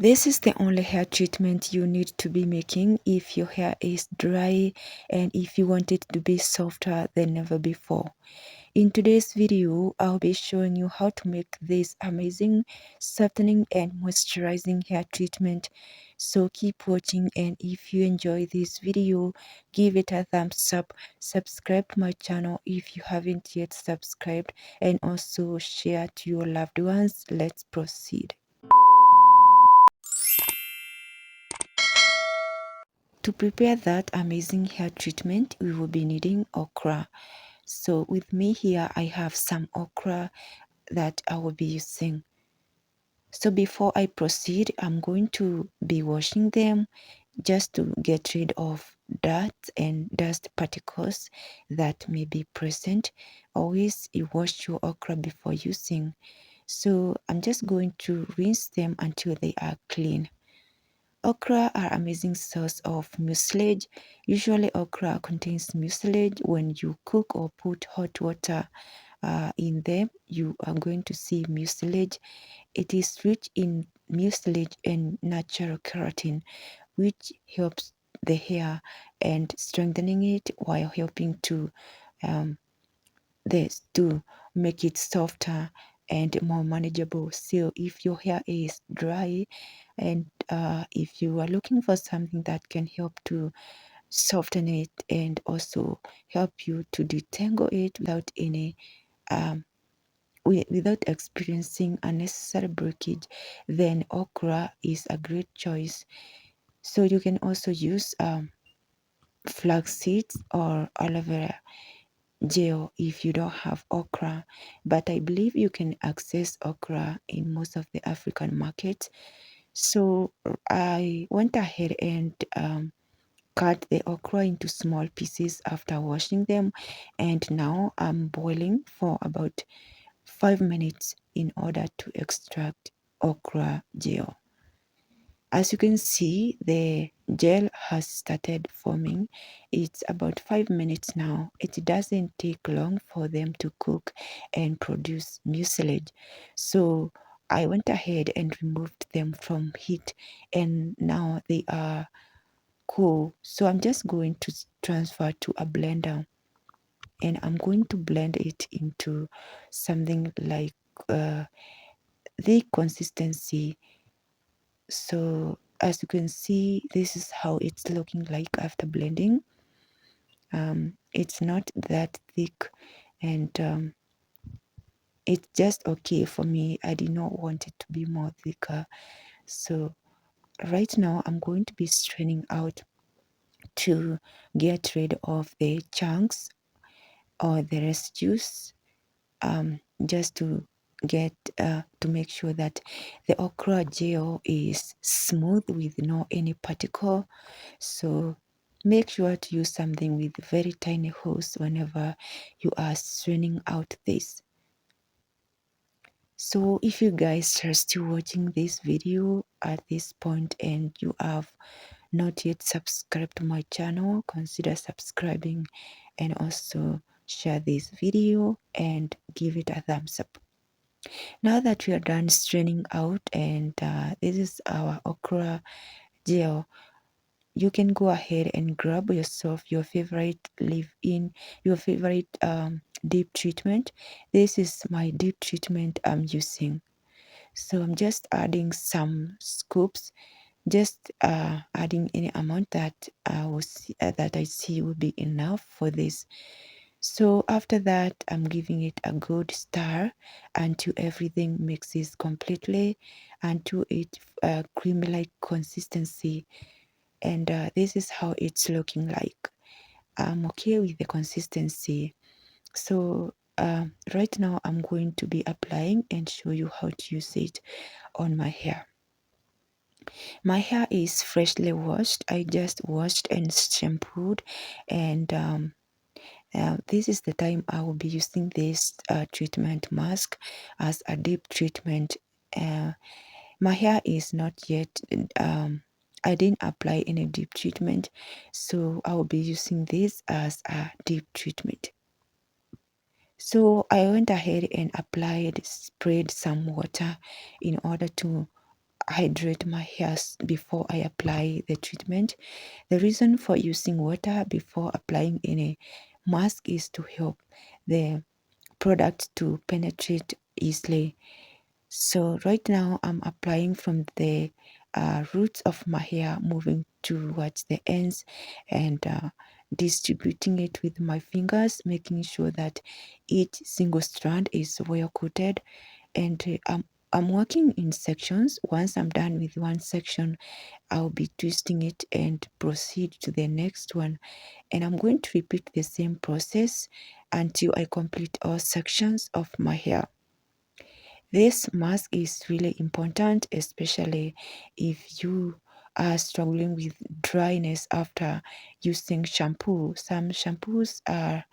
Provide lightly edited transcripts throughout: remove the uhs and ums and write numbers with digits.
This is the only hair treatment you need to be making if your hair is dry and if you want it to be softer than never before. In today's video, I'll be showing you how to make this amazing softening and moisturizing hair treatment. So keep watching, and if you enjoy this video, give it a thumbs up, subscribe to my channel if you haven't yet subscribed, and also share to your loved ones. Let's proceed. To prepare that amazing hair treatment, we will be needing okra. So with me here, I have some okra that I will be using. So before I proceed, I'm going to be washing them just to get rid of dirt and dust particles that may be present. Always you wash your okra before using. So I'm just going to rinse them until they are clean. Okra are amazing source of mucilage. Usually okra contains mucilage. When you cook or put hot water in them, you are going to see mucilage. It is rich in mucilage and natural keratin, which helps the hair and strengthening it while helping to um, this to make it softer and more manageable. So if your hair is dry and if you are looking for something that can help to soften it and also help you to detangle it without any um, without experiencing unnecessary breakage, then okra is a great choice. So you can also use flax seeds or aloe vera gel if you don't have okra, but I believe you can access okra in most of the African markets. So I went ahead and cut the okra into small pieces after washing them, and now I'm boiling for about 5 minutes in order to extract okra gel. As you can see, the gel has started forming. It's about 5 minutes now. It doesn't take long for them to cook and produce mucilage. So I went ahead and removed them from heat, and now they are cool. So I'm just going to transfer to a blender, and I'm going to blend it into something like the consistency. So as you can see, this is how it's looking like after blending. It's not that thick, and it's just okay for me. I did not want it to be more thicker. So right now I'm going to be straining out to get rid of the chunks or the residues, just to get to make sure that the okra gel is smooth with no any particle. So make sure to use something with very tiny holes whenever you are straining out this. So if you guys are still watching this video at this point and you have not yet subscribed to my channel, consider subscribing and also share this video and give it a thumbs up. Now that we are done straining out, and this is our okra gel, you can go ahead and grab yourself your favorite leave-in, your favorite deep treatment. This is my deep treatment I'm using. So I'm just adding some scoops, just adding any amount that that I see will be enough for this. So after that, I'm giving it a good stir until everything mixes completely, until it creamy-like consistency. And this is how it's looking like. I'm okay with the consistency. So right now I'm going to be applying and show you how to use it on my hair. My hair is freshly washed. I just washed and shampooed, and this is the time I will be using this treatment mask as a deep treatment. My hair is not yet, I didn't apply any deep treatment, so I will be using this as a deep treatment. So I went ahead and sprayed some water in order to hydrate my hair before I apply the treatment. The reason for using water before applying any mask is to help the product to penetrate easily. So right now I'm applying from the roots of my hair, moving towards the ends and distributing it with my fingers, making sure that each single strand is well coated. And I'm working in sections. Once I'm done with one section, I'll be twisting it and proceed to the next one. And I'm going to repeat the same process until I complete all sections of my hair. This mask is really important, especially if you are struggling with dryness after using shampoo. Some shampoos are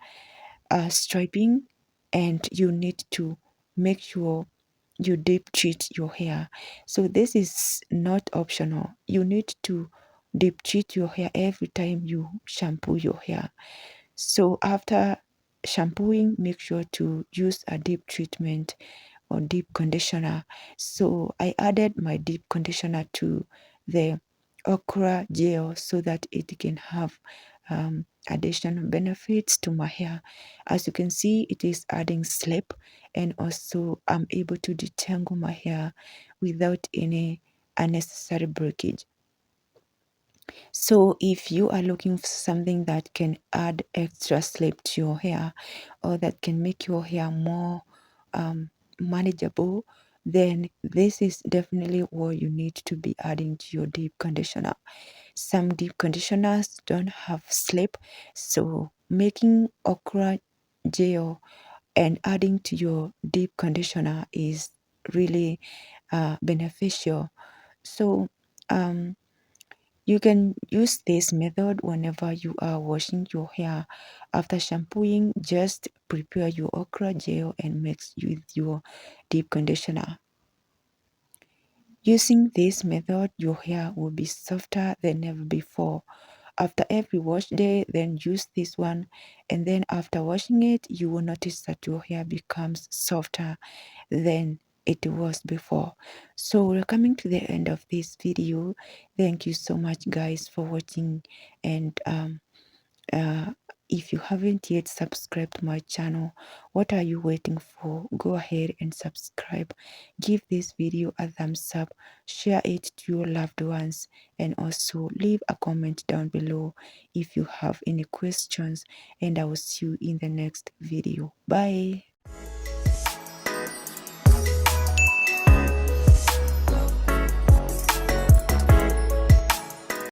striping, and you need to make sure you deep treat your hair. So this is not optional. You need to deep treat your hair every time you shampoo your hair. So after shampooing, make sure to use a deep treatment or deep conditioner. So I added my deep conditioner to the okra gel so that it can have additional benefits to my hair. As you can see, it is adding slip, and also I'm able to detangle my hair without any unnecessary breakage. So if you are looking for something that can add extra slip to your hair, or that can make your hair more manageable, then this is definitely what you need to be adding to your deep conditioner. Some deep conditioners don't have slip, so making okra gel and adding to your deep conditioner is really beneficial. So you can use this method whenever you are washing your hair. After shampooing, just prepare your okra gel and mix with your deep conditioner. Using this method, your hair will be softer than ever before. After every wash day, then use this one, and then after washing it, you will notice that your hair becomes softer than it was before. So we're coming to the end of this video. Thank you so much, guys, for watching. And uh, if you haven't yet subscribed to my channel, what are you waiting for? Go ahead and subscribe. Give this video a thumbs up, share it to your loved ones, and also leave a comment down below if you have any questions. And I will see you in the next video. Bye.